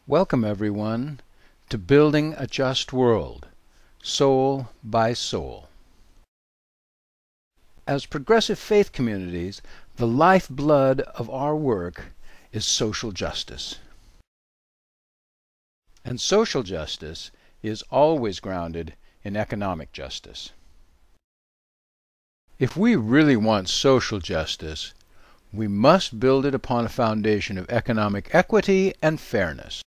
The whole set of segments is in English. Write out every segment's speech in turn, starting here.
Welcome, everyone, to Building a Just World, Soul by Soul. As progressive faith communities, the lifeblood of our work is social justice. And social justice is always grounded in economic justice. If we really want social justice, we must build it upon a foundation of economic equity and fairness.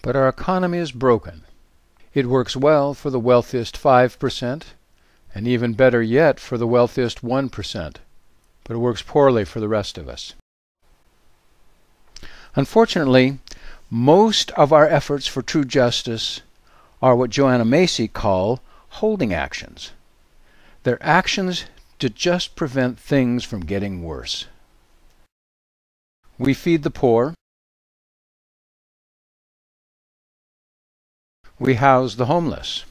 But our economy is broken. It works well for the wealthiest 5%, and even better yet for the wealthiest 1%, but it works poorly for the rest of us. Unfortunately, most of our efforts for true justice are what Joanna Macy called holding actions. They're actions to just prevent things from getting worse. We feed the poor. We house the homeless.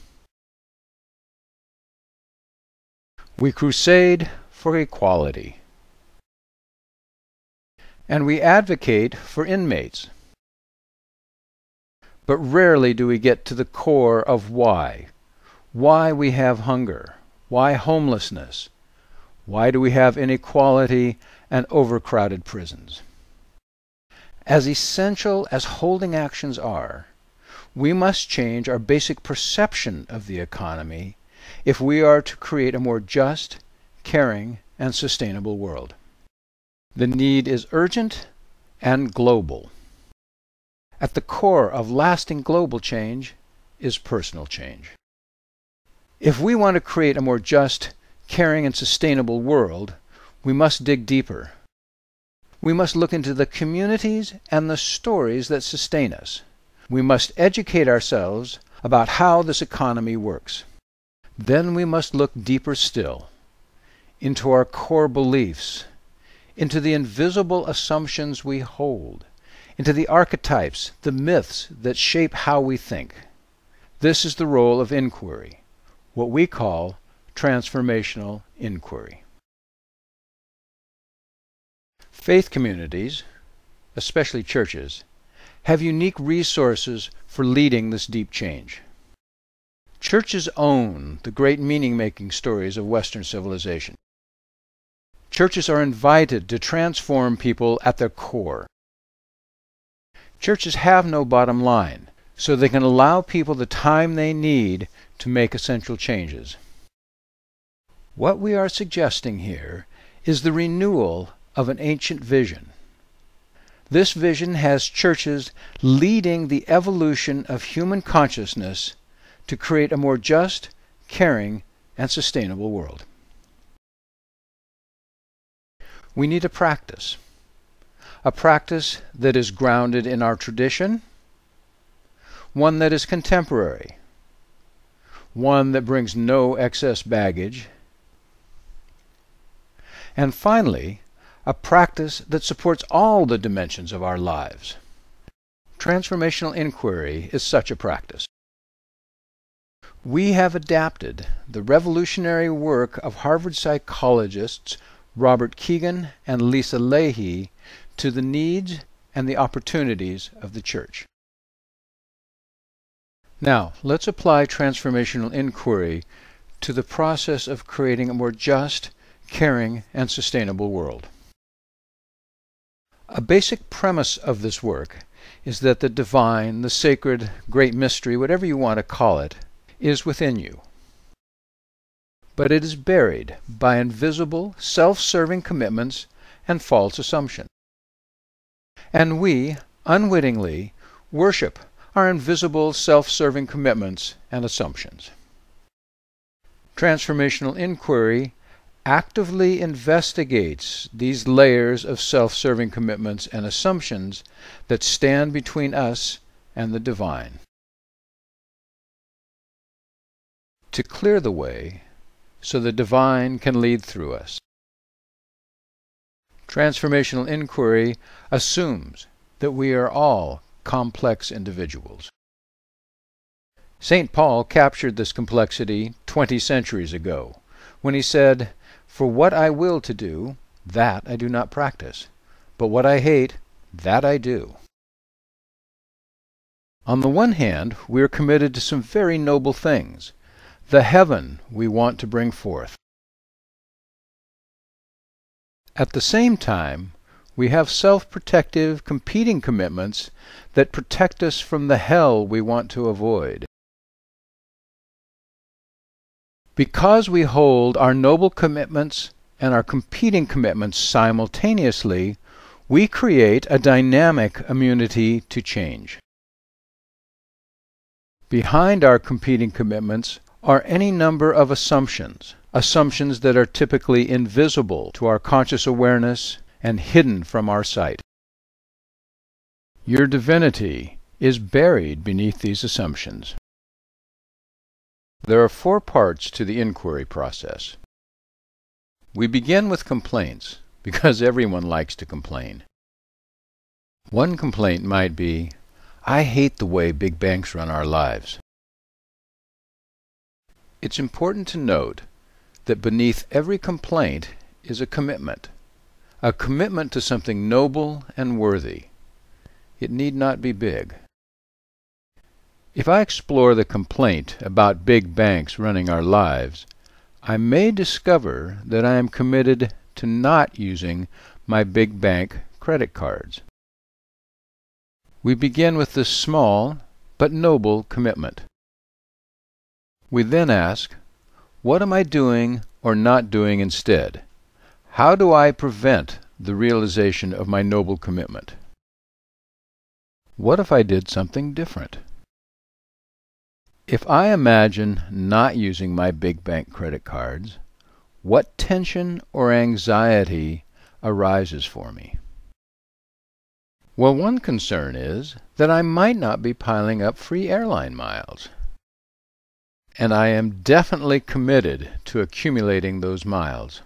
We crusade for equality. And we advocate for inmates. But rarely do we get to the core of why we have hunger, why homelessness, why do we have inequality and overcrowded prisons. As essential as holding actions are, we must change our basic perception of the economy if we are to create a more just, caring, and sustainable world. The need is urgent and global. At the core of lasting global change is personal change. If we want to create a more just, caring, and sustainable world, we must dig deeper. We must look into the communities and the stories that sustain us. We must educate ourselves about how this economy works. Then we must look deeper still, into our core beliefs, into the invisible assumptions we hold, into the archetypes, the myths that shape how we think. This is the role of inquiry, what we call transformational inquiry. Faith communities, especially churches, have unique resources for leading this deep change. Churches own the great meaning-making stories of Western civilization. Churches are invited to transform people at their core. Churches have no bottom line, so they can allow people the time they need to make essential changes. What we are suggesting here is the renewal of an ancient vision. This vision has churches leading the evolution of human consciousness to create a more just, caring, and sustainable world. We need a practice that is grounded in our tradition, one that is contemporary, one that brings no excess baggage, and finally, a practice that supports all the dimensions of our lives. Transformational inquiry is such a practice. We have adapted the revolutionary work of Harvard psychologists Robert Kegan and Lisa Lahey to the needs and the opportunities of the church. Now, let's apply transformational inquiry to the process of creating a more just, caring, and sustainable world. A basic premise of this work is that the divine, the sacred, great mystery, whatever you want to call it, is within you. But it is buried by invisible, self-serving commitments and false assumptions. And we, unwittingly, worship our invisible, self-serving commitments and assumptions. Transformational inquiry actively investigates these layers of self-serving commitments and assumptions that stand between us and the divine. To clear the way so the divine can lead through us. Transformational inquiry assumes that we are all complex individuals. St. Paul captured this complexity 20 centuries ago when he said, "For what I will to do, that I do not practice, but what I hate, that I do." On the one hand, we are committed to some very noble things, the heaven we want to bring forth. At the same time, we have self-protective, competing commitments that protect us from the hell we want to avoid. Because we hold our noble commitments and our competing commitments simultaneously, we create a dynamic immunity to change. Behind our competing commitments are any number of assumptions that are typically invisible to our conscious awareness and hidden from our sight. Your divinity is buried beneath these assumptions. There are 4 parts to the inquiry process. We begin with complaints, because everyone likes to complain. One complaint might be, "I hate the way big banks run our lives." It's important to note that beneath every complaint is a commitment to something noble and worthy. It need not be big. If I explore the complaint about big banks running our lives, I may discover that I am committed to not using my big bank credit cards. We begin with this small but noble commitment. We then ask, what am I doing or not doing instead? How do I prevent the realization of my noble commitment? What if I did something different? If I imagine not using my big bank credit cards, what tension or anxiety arises for me? Well, one concern is that I might not be piling up free airline miles. And I am definitely committed to accumulating those miles.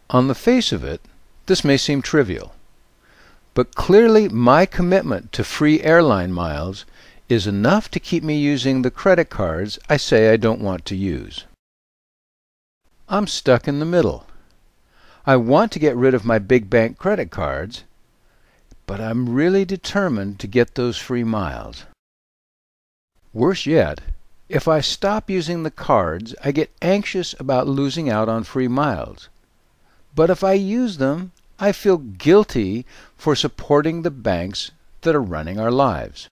On the face of it, this may seem trivial, but clearly my commitment to free airline miles is enough to keep me using the credit cards I say I don't want to use. I'm stuck in the middle. I want to get rid of my big bank credit cards, but I'm really determined to get those free miles. Worse yet, if I stop using the cards, I get anxious about losing out on free miles. But if I use them, I feel guilty for supporting the banks that are running our lives.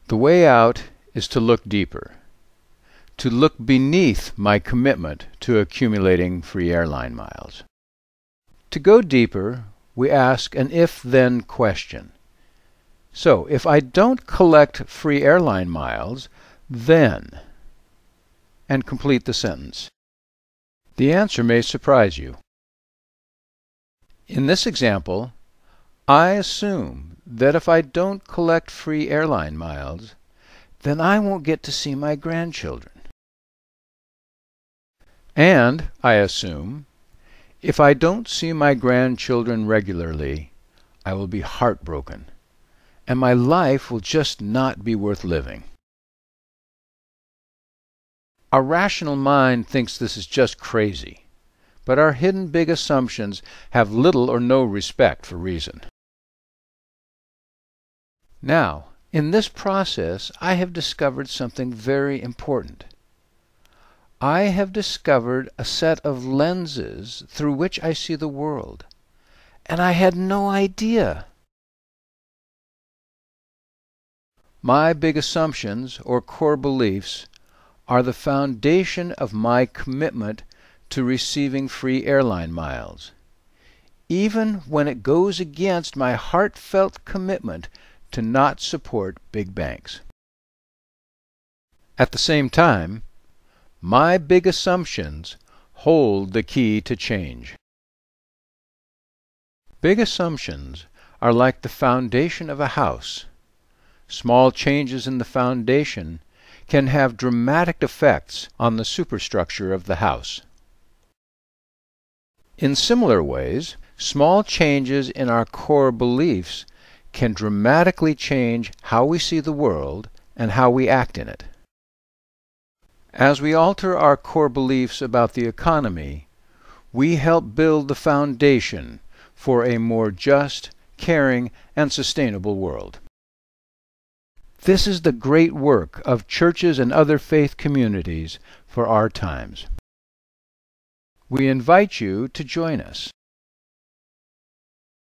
The way out is to look deeper, to look beneath my commitment to accumulating free airline miles. To go deeper, we ask an if-then question. So, if I don't collect free airline miles, then, and complete the sentence. The answer may surprise you. In this example, I assume that if I don't collect free airline miles, then I won't get to see my grandchildren. And I assume, if I don't see my grandchildren regularly, I will be heartbroken, and my life will just not be worth living. Our rational mind thinks this is just crazy, but our hidden big assumptions have little or no respect for reason. Now, in this process, I have discovered something very important. I have discovered a set of lenses through which I see the world, and I had no idea. My big assumptions, or core beliefs, are the foundation of my commitment to receiving free airline miles, even when it goes against my heartfelt commitment to not support big banks. At the same time, my big assumptions hold the key to change. Big assumptions are like the foundation of a house. Small changes in the foundation can have dramatic effects on the superstructure of the house. In similar ways, small changes in our core beliefs can dramatically change how we see the world and how we act in it. As we alter our core beliefs about the economy, we help build the foundation for a more just, caring, and sustainable world. This is the great work of churches and other faith communities for our times. We invite you to join us.